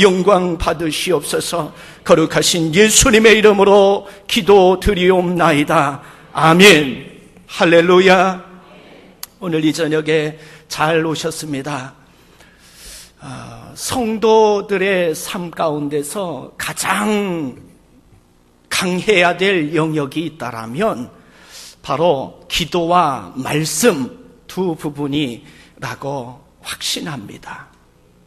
영광 받으시옵소서. 거룩하신 예수님의 이름으로 기도드리옵나이다. 아멘. 할렐루야. 오늘 이 저녁에 잘 오셨습니다. 성도들의 삶 가운데서 가장 강해야 될 영역이 있다라면 바로 기도와 말씀 두 부분이라고 확신합니다.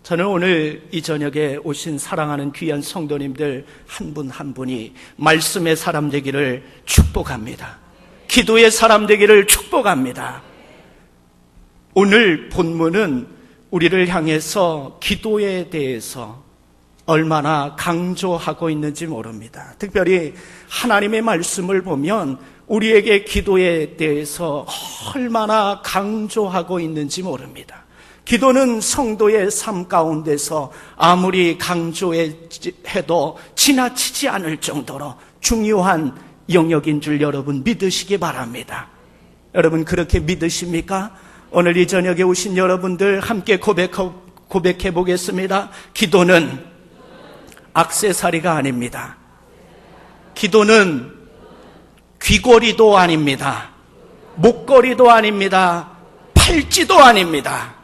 저는 오늘 이 저녁에 오신 사랑하는 귀한 성도님들 한 분 한 분이 말씀의 사람 되기를 축복합니다. 기도의 사람 되기를 축복합니다. 오늘 본문은 우리를 향해서 기도에 대해서 얼마나 강조하고 있는지 모릅니다. 특별히 하나님의 말씀을 보면 우리에게 기도에 대해서 얼마나 강조하고 있는지 모릅니다. 기도는 성도의 삶 가운데서 아무리 강조해도 지나치지 않을 정도로 중요한 영역인 줄 여러분 믿으시기 바랍니다. 여러분 그렇게 믿으십니까? 오늘 이 저녁에 오신 여러분들 함께 고백해 보겠습니다. 기도는 액세서리가 아닙니다. 기도는 귀걸이도 아닙니다. 목걸이도 아닙니다. 팔찌도 아닙니다.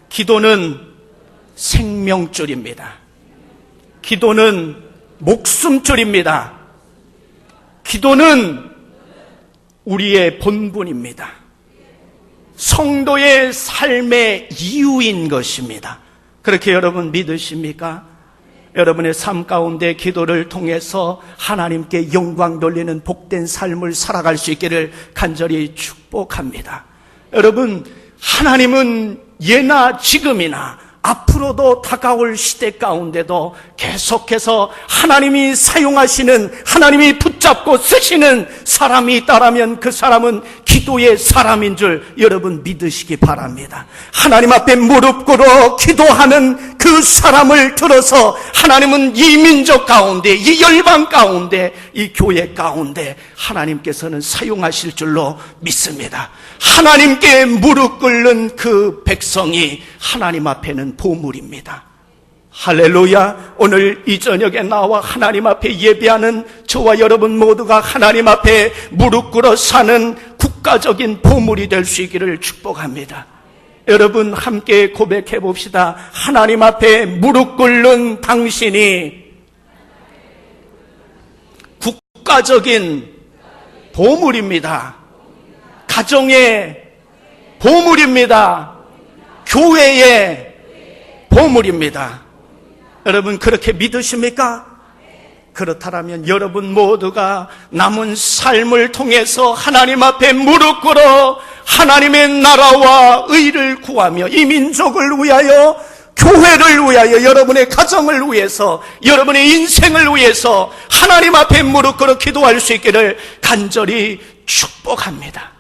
기도는 생명줄입니다. 기도는 목숨줄입니다. 기도는 우리의 본분입니다. 성도의 삶의 이유인 것입니다. 그렇게 여러분 믿으십니까? 여러분의 삶 가운데 기도를 통해서 하나님께 영광 돌리는 복된 삶을 살아갈 수 있기를 간절히 축복합니다. 여러분, 하나님은 예나 지금이나 앞으로도 다가올 시대 가운데도 계속해서 하나님이 사용하시는, 하나님이 붙잡고 쓰시는 사람이 있다라면 그 사람은 기도의 사람인 줄 여러분 믿으시기 바랍니다. 하나님 앞에 무릎 꿇어 기도하는 그 사람을 들어서 하나님은 이 민족 가운데, 이 열방 가운데, 이 교회 가운데 하나님께서는 사용하실 줄로 믿습니다. 하나님께 무릎 꿇는 그 백성이 하나님 앞에는 보물입니다. 할렐루야. 오늘 이 저녁에 나와 하나님 앞에 예배하는 저와 여러분 모두가 하나님 앞에 무릎 꿇어 사는 국가적인 보물이 될 수 있기를 축복합니다. 여러분 함께 고백해 봅시다. 하나님 앞에 무릎 꿇는 당신이 국가적인 보물입니다. 가정의 보물입니다. 교회의 보물입니다. 여러분 그렇게 믿으십니까? 그렇다면 여러분 모두가 남은 삶을 통해서 하나님 앞에 무릎 꿇어 하나님의 나라와 의를 구하며 이 민족을 위하여, 교회를 위하여, 여러분의 가정을 위해서, 여러분의 인생을 위해서 하나님 앞에 무릎 꿇어 기도할 수 있기를 간절히 축복합니다.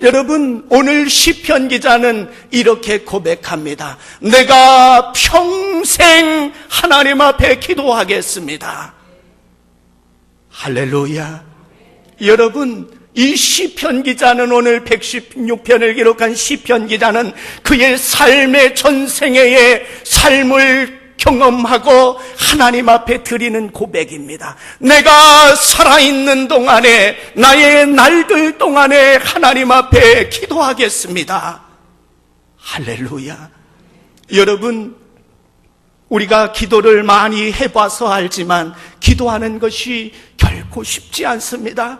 여러분 오늘 시편 기자는 이렇게 고백합니다. 내가 평생 하나님 앞에 기도하겠습니다. 할렐루야. 여러분 이 시편 기자는, 오늘 116편을 기록한 시편 기자는 그의 삶의 전생애의 삶을 경험하고 하나님 앞에 드리는 고백입니다. 내가 살아있는 동안에, 나의 날들 동안에 하나님 앞에 기도하겠습니다. 할렐루야. 여러분 우리가 기도를 많이 해봐서 알지만 기도하는 것이 결코 쉽지 않습니다.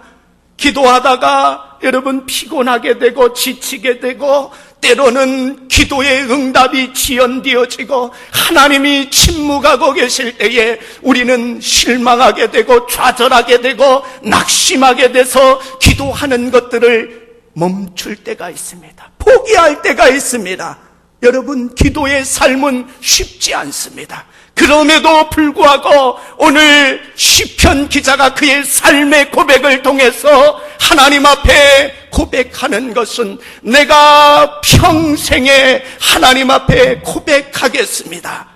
기도하다가 여러분 피곤하게 되고 지치게 되고 때로는 기도의 응답이 지연되어지고 하나님이 침묵하고 계실 때에 우리는 실망하게 되고 좌절하게 되고 낙심하게 돼서 기도하는 것들을 멈출 때가 있습니다. 포기할 때가 있습니다. 여러분 기도의 삶은 쉽지 않습니다. 그럼에도 불구하고 오늘 시편 기자가 그의 삶의 고백을 통해서 하나님 앞에 고백하는 것은 내가 평생에 하나님 앞에 고백하겠습니다.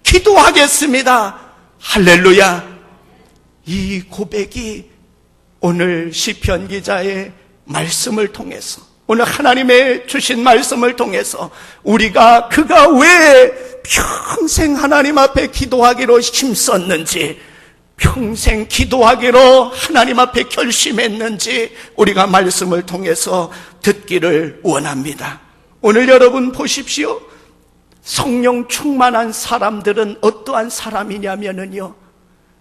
기도하겠습니다. 할렐루야. 이 고백이 오늘 시편 기자의 말씀을 통해서, 오늘 하나님의 주신 말씀을 통해서 우리가 그가 왜 평생 하나님 앞에 기도하기로 힘썼는지, 평생 기도하기로 하나님 앞에 결심했는지 우리가 말씀을 통해서 듣기를 원합니다. 오늘 여러분 보십시오. 성령 충만한 사람들은 어떠한 사람이냐면요,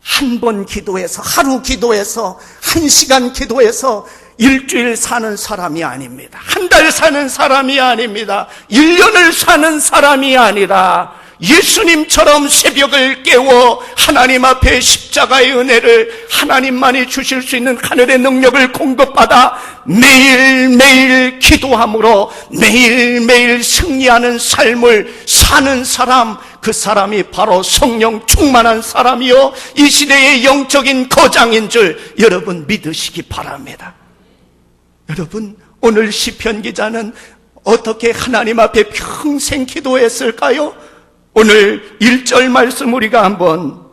한 번 기도해서, 하루 기도해서, 1시간 기도해서 일주일 사는 사람이 아닙니다. 한 달 사는 사람이 아닙니다. 1년을 사는 사람이 아니라 예수님처럼 새벽을 깨워 하나님 앞에 십자가의 은혜를, 하나님만이 주실 수 있는 하늘의 능력을 공급받아 매일매일 기도함으로 매일매일 승리하는 삶을 사는 사람, 그 사람이 바로 성령 충만한 사람이요, 이 시대의 영적인 거장인 줄 여러분 믿으시기 바랍니다. 여러분, 오늘 시편 기자는 어떻게 하나님 앞에 평생 기도했을까요? 오늘 1절 말씀 우리가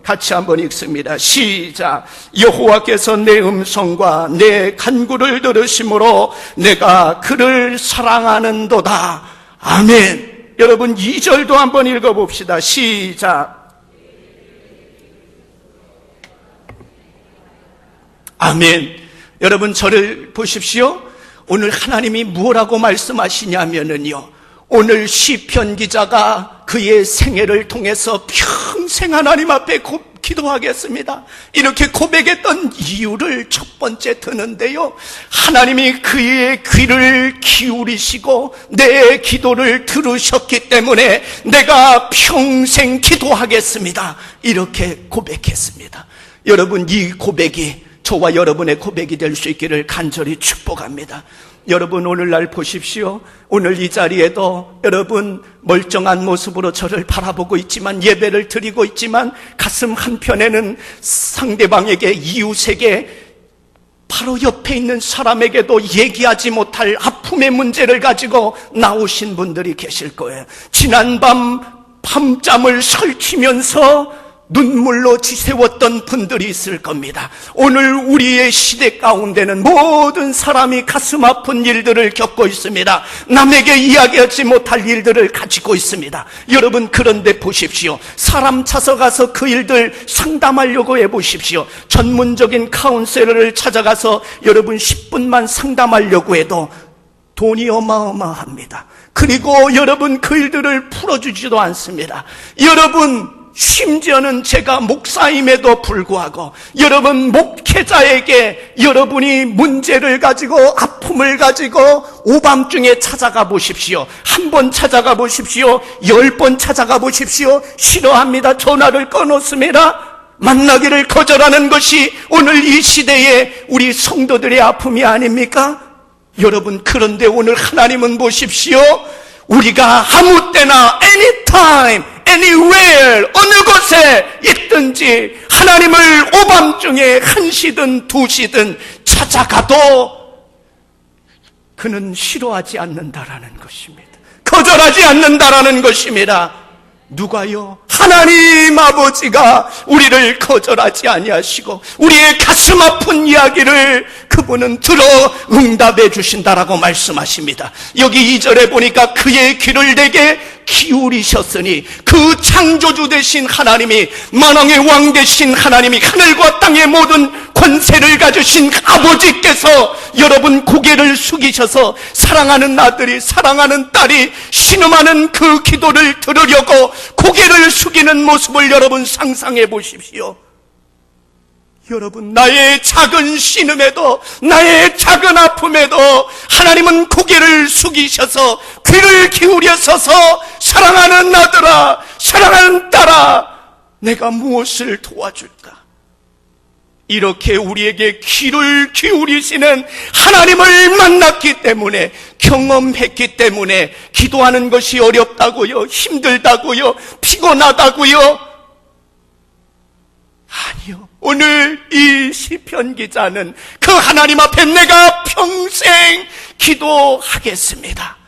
같이 한번 읽습니다. 시작. 여호와께서 내 음성과 내 간구를 들으심으로 내가 그를 사랑하는도다. 아멘. 여러분 2절도 한번 읽어봅시다. 시작. 아멘. 여러분 저를 보십시오. 오늘 하나님이 무엇라고 말씀하시냐면요, 오늘 시편 기자가 그의 생애를 통해서 평생 하나님 앞에 기도하겠습니다, 이렇게 고백했던 이유를 첫 번째 드는데요, 하나님이 그의 귀를 기울이시고 내 기도를 들으셨기 때문에 내가 평생 기도하겠습니다, 이렇게 고백했습니다. 여러분, 이 고백이 저와 여러분의 고백이 될 수 있기를 간절히 축복합니다. 여러분 오늘날 보십시오. 오늘 이 자리에도 여러분 멀쩡한 모습으로 저를 바라보고 있지만, 예배를 드리고 있지만, 가슴 한편에는 상대방에게, 이웃에게, 바로 옆에 있는 사람에게도 얘기하지 못할 아픔의 문제를 가지고 나오신 분들이 계실 거예요. 지난밤 밤잠을 설치면서 눈물로 지새웠던 분들이 있을 겁니다. 오늘 우리의 시대 가운데는 모든 사람이 가슴 아픈 일들을 겪고 있습니다. 남에게 이야기하지 못할 일들을 가지고 있습니다. 여러분, 그런데 보십시오. 사람 찾아가서 그 일들 상담하려고 해보십시오. 전문적인 카운셀러를 찾아가서 여러분 10분만 상담하려고 해도 돈이 어마어마합니다. 그리고 여러분 그 일들을 풀어주지도 않습니다. 여러분, 심지어는 제가 목사임에도 불구하고 여러분 목회자에게 여러분이 문제를 가지고, 아픔을 가지고 오밤중에 찾아가 보십시오. 한 번 찾아가 보십시오. 10번 찾아가 보십시오. 싫어합니다. 전화를 끊었습니다. 만나기를 거절하는 것이 오늘 이 시대의 우리 성도들의 아픔이 아닙니까? 여러분, 그런데 오늘 하나님은 보십시오. 우리가 아무 때나 anytime, anywhere, 어느 곳에 있든지 하나님을 오밤중에 1시든 2시든 찾아가도 그는 싫어하지 않는다라는 것입니다. 거절하지 않는다라는 것입니다. 누가요? 하나님 아버지가 우리를 거절하지 아니하시고 우리의 가슴 아픈 이야기를 그분은 들어 응답해 주신다라고 말씀하십니다. 여기 2절에 보니까 그의 귀를 내게 기울이셨으니, 그 창조주 되신 하나님이, 만왕의 왕 되신 하나님이, 하늘과 땅의 모든 권세를 가지신 아버지께서 여러분 고개를 숙이셔서 사랑하는 아들이, 사랑하는 딸이 신음하는 그 기도를 들으려고 고개를 숙이는 모습을 여러분 상상해 보십시오. 여러분, 나의 작은 신음에도, 나의 작은 아픔에도 하나님은 고개를 숙이셔서 귀를 기울여서서 사랑하는 아들아, 사랑하는 딸아, 내가 무엇을 도와줄까? 이렇게 우리에게 귀를 기울이시는 하나님을 만났기 때문에, 경험했기 때문에 기도하는 것이 어렵다고요? 힘들다고요? 피곤하다고요? 아니요. 오늘 이 시편 기자는 그 하나님 앞에 내가 평생 기도하겠습니다,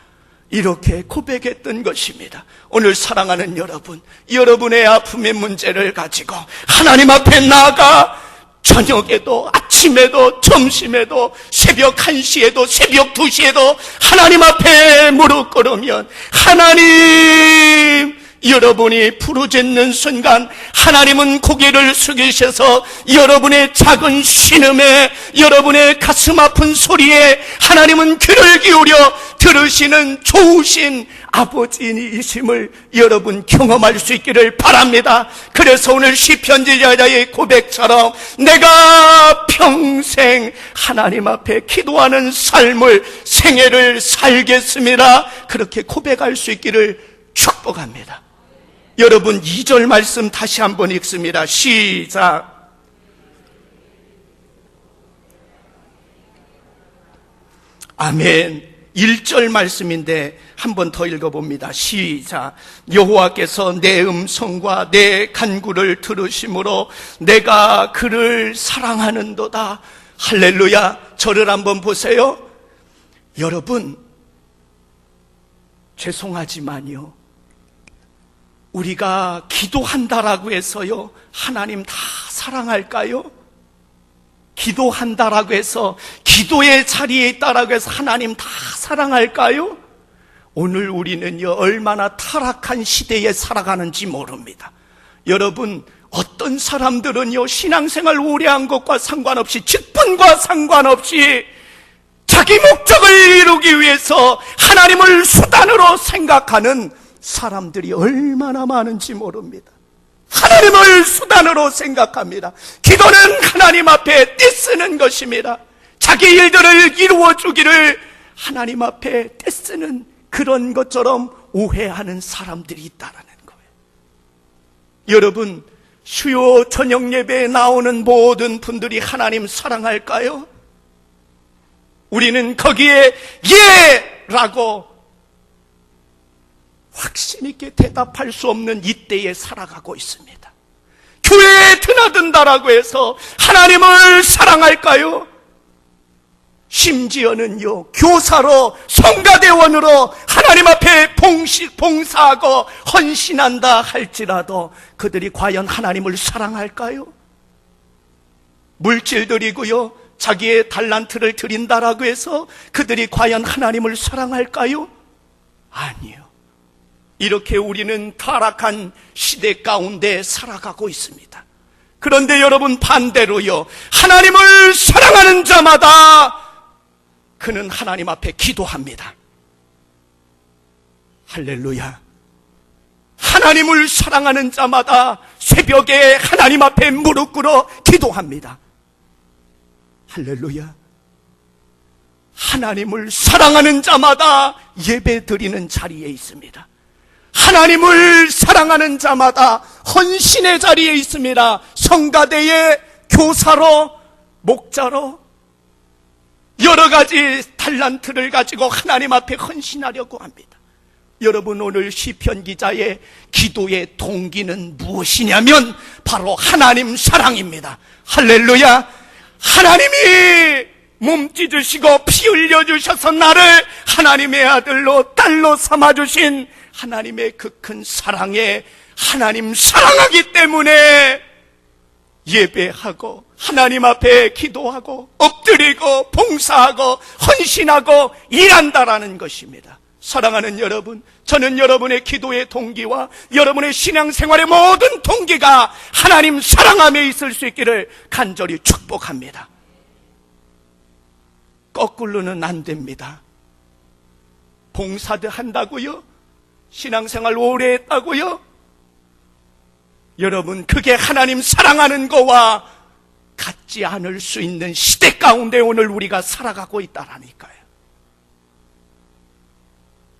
이렇게 고백했던 것입니다. 오늘 사랑하는 여러분, 여러분의 아픔의 문제를 가지고 하나님 앞에 나아가 저녁에도, 아침에도, 점심에도, 새벽 1시에도, 새벽 2시에도 하나님 앞에 무릎 꿇으면 하나님, 여러분이 부르짖는 순간 하나님은 고개를 숙이셔서 여러분의 작은 신음에, 여러분의 가슴 아픈 소리에 하나님은 귀를 기울여 들으시는 좋으신 아버지이심을 여러분 경험할 수 있기를 바랍니다. 그래서 오늘 시편 기자의 고백처럼 내가 평생 하나님 앞에 기도하는 삶을, 생애를 살겠습니다, 그렇게 고백할 수 있기를 축복합니다. 여러분 2절 말씀 다시 한번 읽습니다. 시작. 아멘. 1절 말씀인데 한 번 더 읽어봅니다. 시작. 여호와께서 내 음성과 내 간구를 들으심으로 내가 그를 사랑하는도다. 할렐루야. 저를 한번 보세요. 여러분, 죄송하지만요, 우리가 기도한다라고 해서요 하나님 다 사랑할까요? 기도한다라고 해서, 기도의 자리에 있다라고 해서 하나님 다 사랑할까요? 오늘 우리는요 얼마나 타락한 시대에 살아가는지 모릅니다. 여러분, 어떤 사람들은요 신앙생활 오래 한 것과 상관없이, 직분과 상관없이 자기 목적을 이루기 위해서 하나님을 수단으로 생각하는 사람들이 얼마나 많은지 모릅니다. 하나님을 수단으로 생각합니다. 기도는 하나님 앞에 떼쓰는 것입니다. 자기 일들을 이루어주기를 하나님 앞에 떼쓰는 그런 것처럼 오해하는 사람들이 있다라는 거예요. 여러분, 수요 저녁 예배에 나오는 모든 분들이 하나님 사랑할까요? 우리는 거기에 예라고 확신 있게 대답할 수 없는 이때에 살아가고 있습니다. 교회에 드나든다라고 해서 하나님을 사랑할까요? 심지어는요 교사로, 성가대원으로 하나님 앞에 봉사하고 헌신한다 할지라도 그들이 과연 하나님을 사랑할까요? 물질들이고요 자기의 달란트를 드린다라고 해서 그들이 과연 하나님을 사랑할까요? 아니요. 이렇게 우리는 타락한 시대 가운데 살아가고 있습니다. 그런데 여러분, 반대로요 하나님을 사랑하는 자마다 그는 하나님 앞에 기도합니다. 할렐루야. 하나님을 사랑하는 자마다 새벽에 하나님 앞에 무릎 꿇어 기도합니다. 할렐루야. 하나님을 사랑하는 자마다 예배 드리는 자리에 있습니다. 하나님을 사랑하는 자마다 헌신의 자리에 있습니다. 성가대의 교사로, 목자로 여러 가지 달란트를 가지고 하나님 앞에 헌신하려고 합니다. 여러분, 오늘 시편 기자의 기도의 동기는 무엇이냐면 바로 하나님 사랑입니다. 할렐루야. 하나님이 몸 찢으시고 피 흘려주셔서 나를 하나님의 아들로, 딸로 삼아주신 하나님의 그 큰 사랑에 하나님 사랑하기 때문에 예배하고 하나님 앞에 기도하고 엎드리고 봉사하고 헌신하고 일한다라는 것입니다. 사랑하는 여러분, 저는 여러분의 기도의 동기와 여러분의 신앙생활의 모든 동기가 하나님 사랑함에 있을 수 있기를 간절히 축복합니다. 거꾸로는 안 됩니다. 봉사도 한다고요? 신앙생활 오래 했다고요? 여러분, 그게 하나님 사랑하는 거와 같지 않을 수 있는 시대 가운데 오늘 우리가 살아가고 있다라니까요.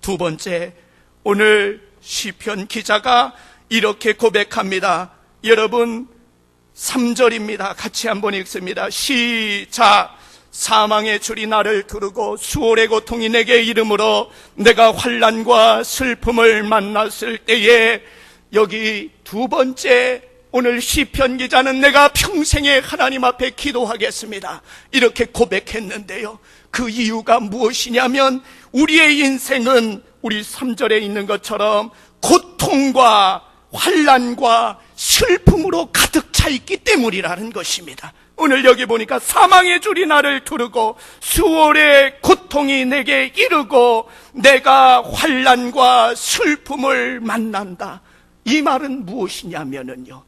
두 번째, 오늘 시편 기자가 이렇게 고백합니다. 여러분, 3절입니다. 같이 한번 읽습니다. 시작. 사망의 줄이 나를 두르고 수월의 고통이 내게 이름으로 내가 환난과 슬픔을 만났을 때에, 여기 두 번째, 오늘 시편 기자는 내가 평생에 하나님 앞에 기도하겠습니다 이렇게 고백했는데요, 그 이유가 무엇이냐면 우리의 인생은 우리 3절에 있는 것처럼 고통과 환난과 슬픔으로 가득 차 있기 때문이라는 것입니다. 오늘 여기 보니까 사망의 줄이 나를 두르고 수월의 고통이 내게 이르고 내가 환난과 슬픔을 만난다. 이 말은 무엇이냐면요,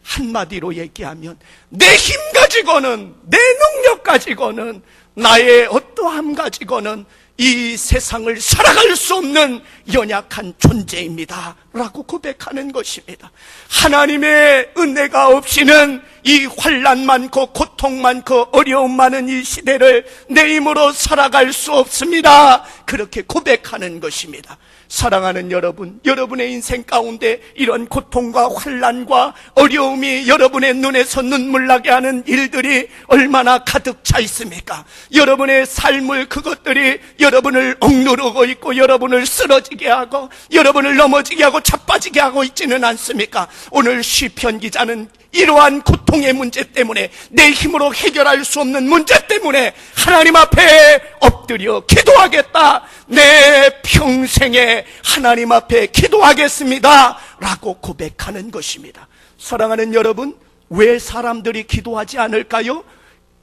한마디로 얘기하면 내 힘 가지고는, 내 능력 가지고는, 나의 어떠함 가지고는 이 세상을 살아갈 수 없는 연약한 존재입니다 라고 고백하는 것입니다. 하나님의 은혜가 없이는 이 환난 많고 고통 많고 어려움 많은 이 시대를 내 힘으로 살아갈 수 없습니다. 그렇게 고백하는 것입니다. 사랑하는 여러분, 여러분의 인생 가운데 이런 고통과 환난과 어려움이 여러분의 눈에서 눈물 나게 하는 일들이 얼마나 가득 차 있습니까? 여러분의 삶을, 그것들이 여러분을 억누르고 있고 여러분을 쓰러지게 하고 여러분을 넘어지게 하고 자빠지게 하고 있지는 않습니까? 오늘 시편 기자는 이러한 고통의 문제 때문에, 내 힘으로 해결할 수 없는 문제 때문에 하나님 앞에 엎드려 기도하겠다, 내 평생에 하나님 앞에 기도하겠습니다 라고 고백하는 것입니다. 사랑하는 여러분, 왜 사람들이 기도하지 않을까요?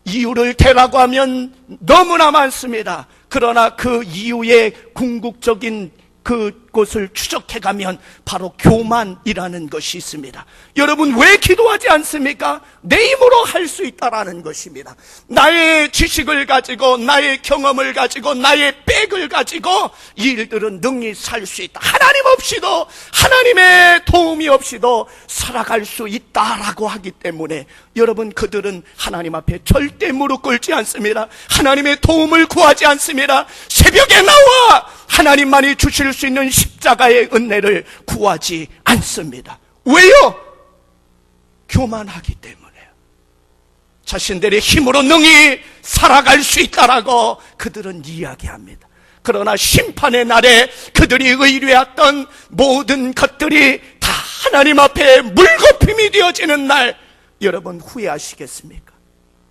이유를 대라고 하면 너무나 많습니다. 그러나 그 이유의 궁극적인 그곳을 추적해가면 바로 교만이라는 것이 있습니다. 여러분, 왜 기도하지 않습니까? 내 힘으로 할 수 있다라는 것입니다. 나의 지식을 가지고, 나의 경험을 가지고, 나의 백을 가지고 이 일들은 능히 살 수 있다, 하나님 없이도, 하나님의 도움이 없이도 살아갈 수 있다라고 하기 때문에 여러분, 그들은 하나님 앞에 절대 무릎 꿇지 않습니다. 하나님의 도움을 구하지 않습니다. 새벽에 나와 하나님만이 주실 수 있는 십자가의 은혜를 구하지 않습니다. 왜요? 교만하기 때문에요. 자신들의 힘으로 능히 살아갈 수 있다라고 그들은 이야기합니다. 그러나 심판의 날에 그들이 의뢰했던 모든 것들이 다 하나님 앞에 물거품이 되어지는 날, 여러분 후회하시겠습니까?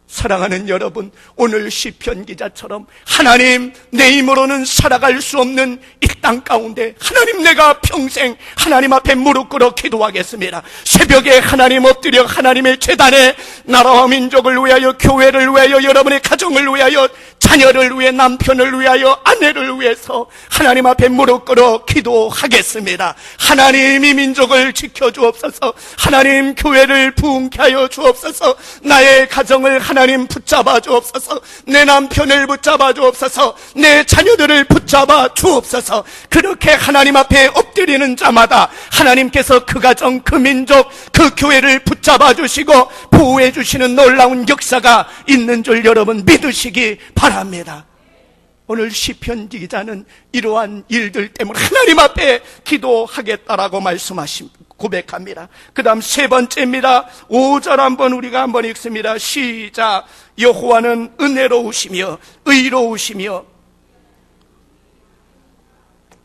사랑하는 여러분, 오늘 시편 기자처럼 하나님, 내 힘으로는 살아갈 수 없는 이 땅 가운데 하나님, 내가 평생 하나님 앞에 무릎 꿇어 기도하겠습니다. 새벽에 하나님 엎드려 하나님의 제단에 나라와 민족을 위하여, 교회를 위하여, 여러분의 가정을 위하여, 자녀를 위해, 남편을 위하여, 아내를 위해서 하나님 앞에 무릎 꿇어 기도하겠습니다. 하나님, 이 민족을 지켜주옵소서. 하나님, 교회를 부흥케 하여 주옵소서. 나의 가정을 하나님 붙잡아 주옵소서. 내 남편을 붙잡아 주옵소서. 내 자녀들을 붙잡아 주옵소서. 그렇게 하나님 앞에 엎드리는 자마다 하나님께서 그 가정, 그 민족, 그 교회를 붙잡아 주시고 보호해 주시는 놀라운 역사가 있는 줄 여러분 믿으시기 바랍니다. 오늘 시편 기자는 이러한 일들 때문에 하나님 앞에 기도하겠다라고 고백합니다. 그 다음 세 번째입니다. 5절 한번 우리가 한번 읽습니다. 시작. 여호와는 은혜로우시며 의로우시며.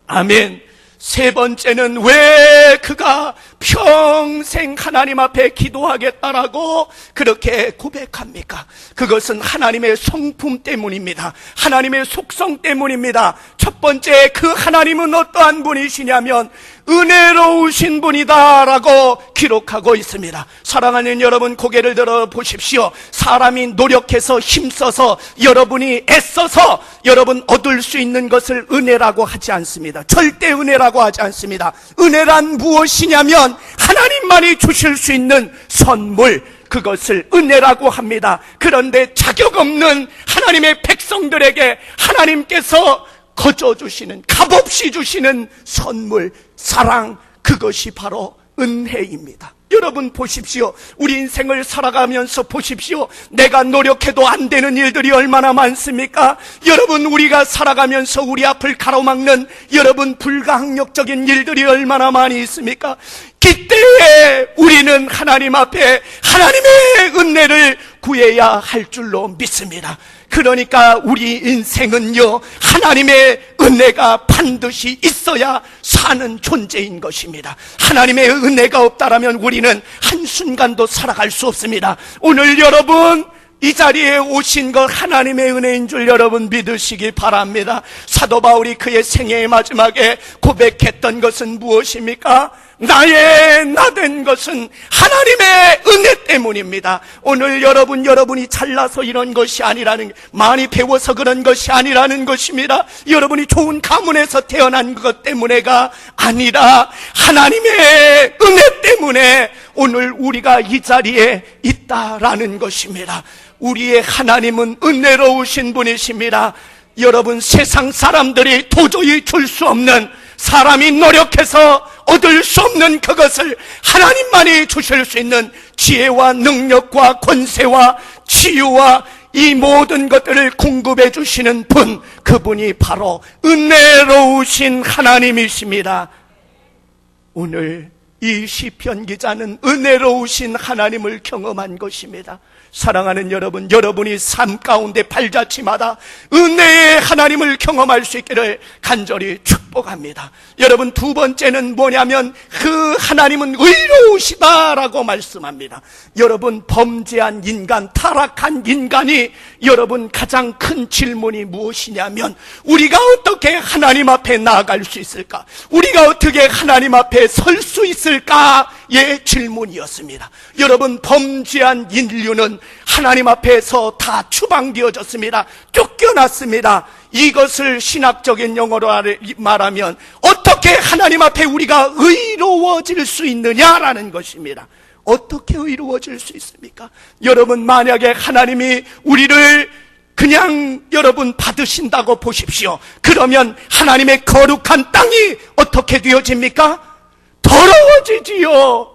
아멘. 세 번째는 왜 그가 평생 하나님 앞에 기도하겠다라고 그렇게 고백합니까? 그것은 하나님의 성품 때문입니다. 하나님의 속성 때문입니다. 첫 번째, 그 하나님은 어떠한 분이시냐면 은혜로우신 분이다라고 기록하고 있습니다. 사랑하는 여러분, 고개를 들어 보십시오. 사람이 노력해서 힘써서 여러분이 애써서 여러분 얻을 수 있는 것을 은혜라고 하지 않습니다. 절대 은혜라고 하지 않습니다. 은혜란 무엇이냐면 하나님만이 주실 수 있는 선물, 그것을 은혜라고 합니다. 그런데 자격 없는 하나님의 백성들에게 하나님께서 거저 주시는, 값없이 주시는 선물, 사랑, 그것이 바로 은혜입니다. 여러분 보십시오. 우리 인생을 살아가면서 보십시오. 내가 노력해도 안 되는 일들이 얼마나 많습니까? 여러분, 우리가 살아가면서 우리 앞을 가로막는 여러분 불가항력적인 일들이 얼마나 많이 있습니까? 그때에 우리는 하나님 앞에 하나님의 은혜를 구해야 할 줄로 믿습니다. 그러니까 우리 인생은요, 하나님의 은혜가 반드시 있어야 사는 존재인 것입니다. 하나님의 은혜가 없다라면 우리는 한순간도 살아갈 수 없습니다. 오늘 여러분 이 자리에 오신 것 하나님의 은혜인 줄 여러분 믿으시기 바랍니다. 사도 바울이 그의 생애의 마지막에 고백했던 것은 무엇입니까? 나의 나된 것은 하나님의 은혜 때문입니다. 오늘 여러분이 잘나서 이런 것이 아니라는, 많이 배워서 그런 것이 아니라는 것입니다. 여러분이 좋은 가문에서 태어난 것 때문에가 아니라 하나님의 은혜 때문에 오늘 우리가 이 자리에 있다라는 것입니다. 우리의 하나님은 은혜로우신 분이십니다. 여러분, 세상 사람들이 도저히 줄 수 없는, 사람이 노력해서 얻을 수 없는 그것을 하나님만이 주실 수 있는 지혜와 능력과 권세와 치유와 이 모든 것들을 공급해 주시는 분, 그분이 바로 은혜로우신 하나님이십니다. 오늘 이 시편 기자는 은혜로우신 하나님을 경험한 것입니다. 사랑하는 여러분, 여러분이 삶 가운데 발자취마다 은혜의 하나님을 경험할 수 있기를 간절히 축복합니다. 여러분, 두 번째는 뭐냐면 그 하나님은 의로우시다라고 말씀합니다. 여러분, 범죄한 인간, 타락한 인간이 여러분 가장 큰 질문이 무엇이냐면 우리가 어떻게 하나님 앞에 나아갈 수 있을까? 우리가 어떻게 하나님 앞에 설 수 있을까의 질문이었습니다. 여러분, 범죄한 인류는 하나님 앞에서 다 추방되어졌습니다. 쫓겨났습니다. 이것을 신학적인 용어로 말하면 어떻게 하나님 앞에 우리가 의로워질 수 있느냐라는 것입니다. 어떻게 의로워질 수 있습니까? 여러분, 만약에 하나님이 우리를 그냥 여러분 받으신다고 보십시오. 그러면 하나님의 거룩한 땅이 어떻게 되어집니까?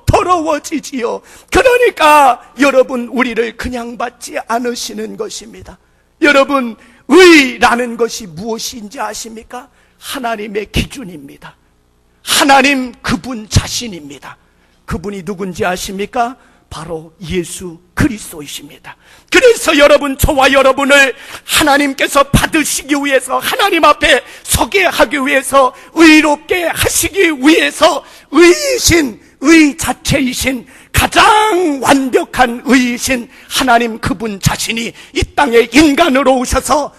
더러워지지요. 그러니까 여러분, 우리를 그냥 받지 않으시는 것입니다. 여러분, 의라는 것이 무엇인지 아십니까? 하나님의 기준입니다. 하나님 그분 자신입니다. 그분이 누군지 아십니까? 바로 예수 그리스도이십니다. 그래서 여러분, 저와 여러분을 하나님께서 받으시기 위해서, 하나님 앞에 서게 하기 위해서, 의롭게 하시기 위해서 의 자체이신, 가장 완벽한 의이신 하나님 그분 자신이 이 땅에 인간으로 오셔서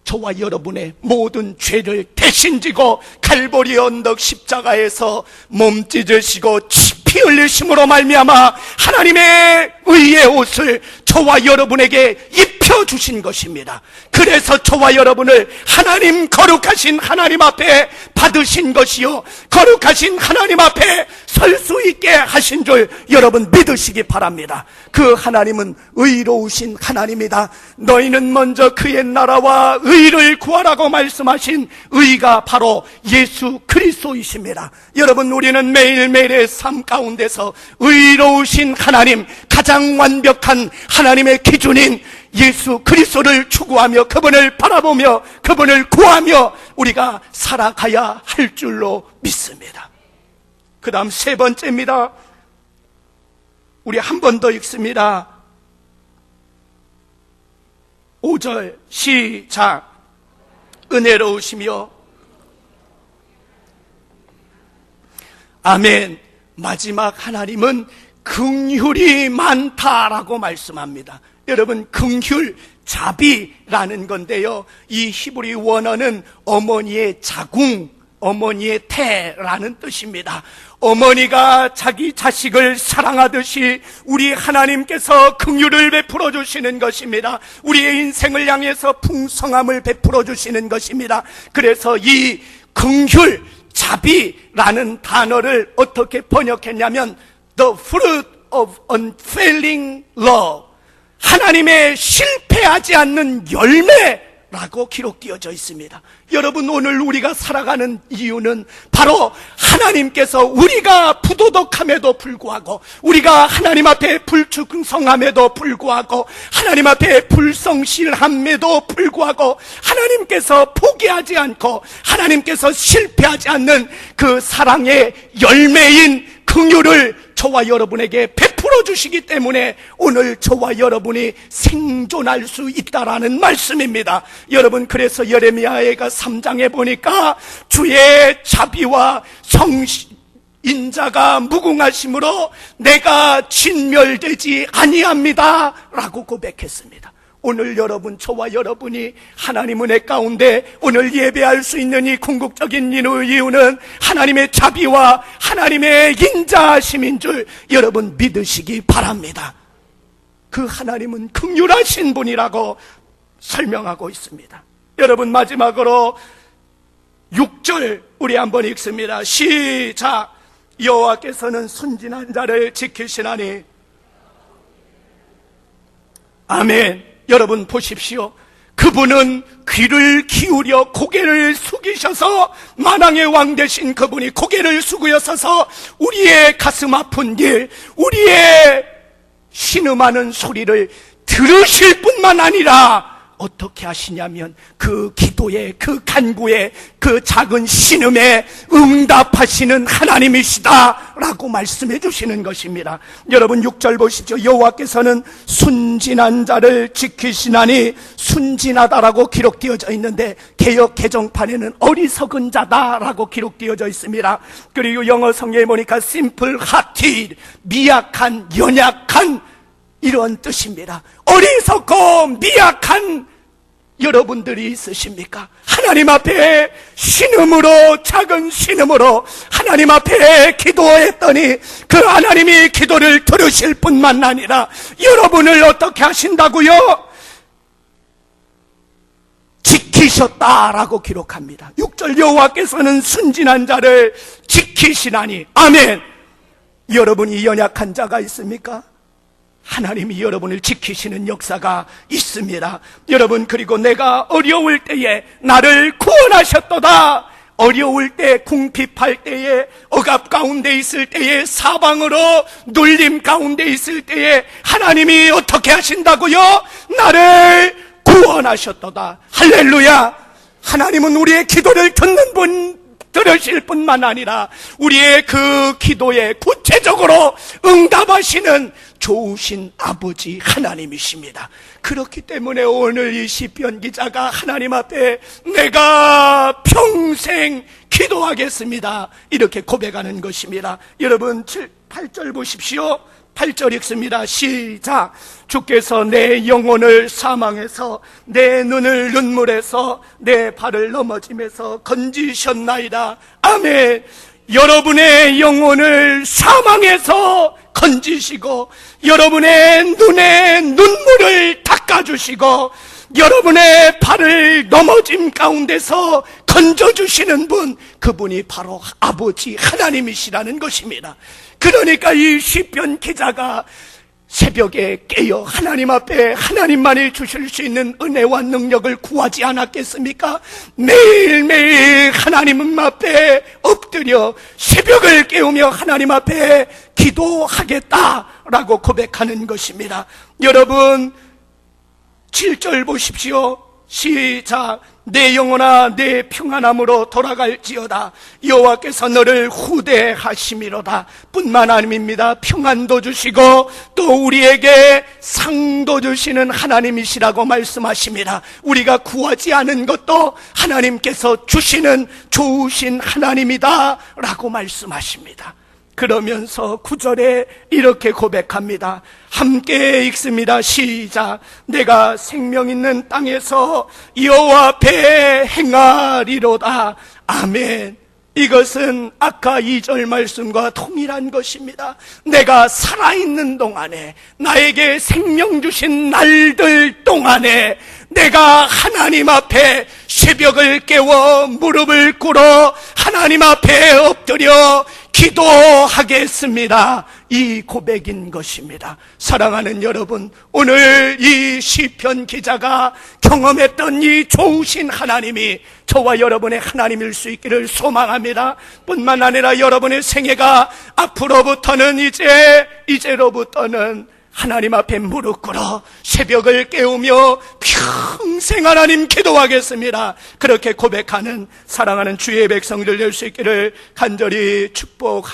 저와 여러분의 모든 죄를 대신 지고 갈보리 언덕 십자가에서 몸 찢으시고 피 흘리심으로 말미암아 하나님의 의의 옷을 저와 여러분에게 입혀주신 것입니다. 그래서 저와 여러분을 하나님, 거룩하신 하나님 앞에 받으신 것이요, 거룩하신 하나님 앞에 설 수 있게 하신 줄 여러분 믿으시기 바랍니다. 그 하나님은 의로우신 하나님이다. 너희는 먼저 그의 나라와 의를 구하라고 말씀하신 의가 바로 예수 그리스도이십니다. 여러분, 우리는 매일매일의 삶 가운데서 의로우신 하나님, 가장 완벽한 하나님의 기준인 예수 그리스도를 추구하며 그분을 바라보며 그분을 구하며 우리가 살아가야 할 줄로 믿습니다. 그 다음 세 번째입니다. 우리 한 번 더 읽습니다. 5절 시작. 은혜로우시며, 아멘. 마지막 하나님은 긍휼이 많다라고 말씀합니다. 여러분, 긍휼, 자비라는 건데요, 이 히브리 원어는 어머니의 자궁, 어머니의 태라는 뜻입니다. 어머니가 자기 자식을 사랑하듯이 우리 하나님께서 긍휼을 베풀어 주시는 것입니다. 우리의 인생을 향해서 풍성함을 베풀어 주시는 것입니다. 그래서 이 긍휼, 자비라는 단어를 어떻게 번역했냐면 The fruit of unfailing love, 하나님의 실패하지 않는 열매라고 기록되어져 있습니다. 여러분, 오늘 우리가 살아가는 이유는 바로 하나님께서 우리가 부도덕함에도 불구하고, 우리가 하나님 앞에 불충성함에도 불구하고, 하나님 앞에 불성실함에도 불구하고 하나님께서 포기하지 않고 하나님께서 실패하지 않는 그 사랑의 열매인 긍휼을 저와 여러분에게 베풀어 주시기 때문에 오늘 저와 여러분이 생존할 수 있다라는 말씀입니다. 여러분, 그래서 예레미야가 3장에 보니까 주의 자비와 인자가 무궁하심으로 내가 진멸되지 아니합니다 라고 고백했습니다. 오늘 여러분, 저와 여러분이 하나님 은혜 가운데 오늘 예배할 수 있는 이 궁극적인 이유는 하나님의 자비와 하나님의 인자하심인 줄 여러분 믿으시기 바랍니다. 그 하나님은 긍휼하신 분이라고 설명하고 있습니다. 여러분, 마지막으로 6절 우리 한번 읽습니다. 시작. 여호와께서는 순진한 자를 지키시나니. 아멘. 여러분 보십시오. 그분은 귀를 기울여 고개를 숙이셔서, 만왕의 왕 되신 그분이 고개를 숙여 서서 우리의 가슴 아픈 일, 우리의 신음하는 소리를 들으실 뿐만 아니라 어떻게 하시냐면 그 기도에, 그 간구에, 그 작은 신음에 응답하시는 하나님이시다라고 말씀해 주시는 것입니다. 여러분 6절 보시죠. 여호와께서는 순진한 자를 지키시나니. 순진하다라고 기록되어져 있는데 개역 개정판에는 어리석은 자다라고 기록되어져 있습니다. 그리고 영어 성경에 보니까 simple hearted, 미약한, 연약한, 이런 뜻입니다. 어리석고 미약한 여러분들이 있으십니까? 하나님 앞에 신음으로, 작은 신음으로 하나님 앞에 기도했더니 그 하나님이 기도를 들으실 뿐만 아니라 여러분을 어떻게 하신다고요? 지키셨다라고 기록합니다. 6절 여호와께서는 순진한 자를 지키시나니. 아멘. 여러분이 연약한 자가 있습니까? 하나님이 여러분을 지키시는 역사가 있습니다. 여러분, 그리고 내가 어려울 때에 나를 구원하셨도다. 어려울 때, 궁핍할 때에, 억압 가운데 있을 때에, 사방으로 눌림 가운데 있을 때에 하나님이 어떻게 하신다고요? 나를 구원하셨도다. 할렐루야. 하나님은 우리의 기도를 듣는 분, 들으실 뿐만 아니라 우리의 그 기도에 구체적으로 응답하시는 좋으신 아버지 하나님이십니다. 그렇기 때문에 오늘 이 시편 기자가 하나님 앞에 내가 평생 기도하겠습니다, 이렇게 고백하는 것입니다. 여러분 8절 보십시오. 8절 읽습니다. 시작. 주께서 내 영혼을 사망에서, 내 눈을 눈물에서, 내 발을 넘어짐에서 건지셨나이다. 아멘. 여러분의 영혼을 사망에서 건지시고, 여러분의 눈에 눈물을 닦아주시고, 여러분의 발을 넘어짐 가운데서 건져주시는 분, 그분이 바로 아버지 하나님이시라는 것입니다. 그러니까 이 시편 기자가 새벽에 깨어 하나님 앞에 하나님만이 주실 수 있는 은혜와 능력을 구하지 않았겠습니까? 매일매일 하나님 앞에 엎드려 새벽을 깨우며 하나님 앞에 기도하겠다라고 고백하는 것입니다. 여러분 7절 보십시오. 시작. 내 영혼아 내 평안함으로 돌아갈지어다. 여호와께서 너를 후대하심이로다. 뿐만 아닙니다. 평안도 주시고 또 우리에게 상도 주시는 하나님이시라고 말씀하십니다. 우리가 구하지 않은 것도 하나님께서 주시는 좋으신 하나님이다 라고 말씀하십니다. 그러면서 9절에 이렇게 고백합니다. 함께 읽습니다. 시작. 내가 생명 있는 땅에서 여호와 앞에 행하리로다. 아멘. 이것은 아까 2절 말씀과 동일한 것입니다. 내가 살아있는 동안에, 나에게 생명 주신 날들 동안에 내가 하나님 앞에 새벽을 깨워 무릎을 꿇어 하나님 앞에 엎드려 기도하겠습니다. 이 고백인 것입니다. 사랑하는 여러분, 오늘 이 시편 기자가 경험했던 이 좋으신 하나님이 저와 여러분의 하나님일 수 있기를 소망합니다. 뿐만 아니라 여러분의 생애가 앞으로부터는 이제로부터는 하나님 앞에 무릎 꿇어 새벽을 깨우며 평생 하나님 기도하겠습니다, 그렇게 고백하는 사랑하는 주의 백성들 될 수 있기를 간절히 축복합니다.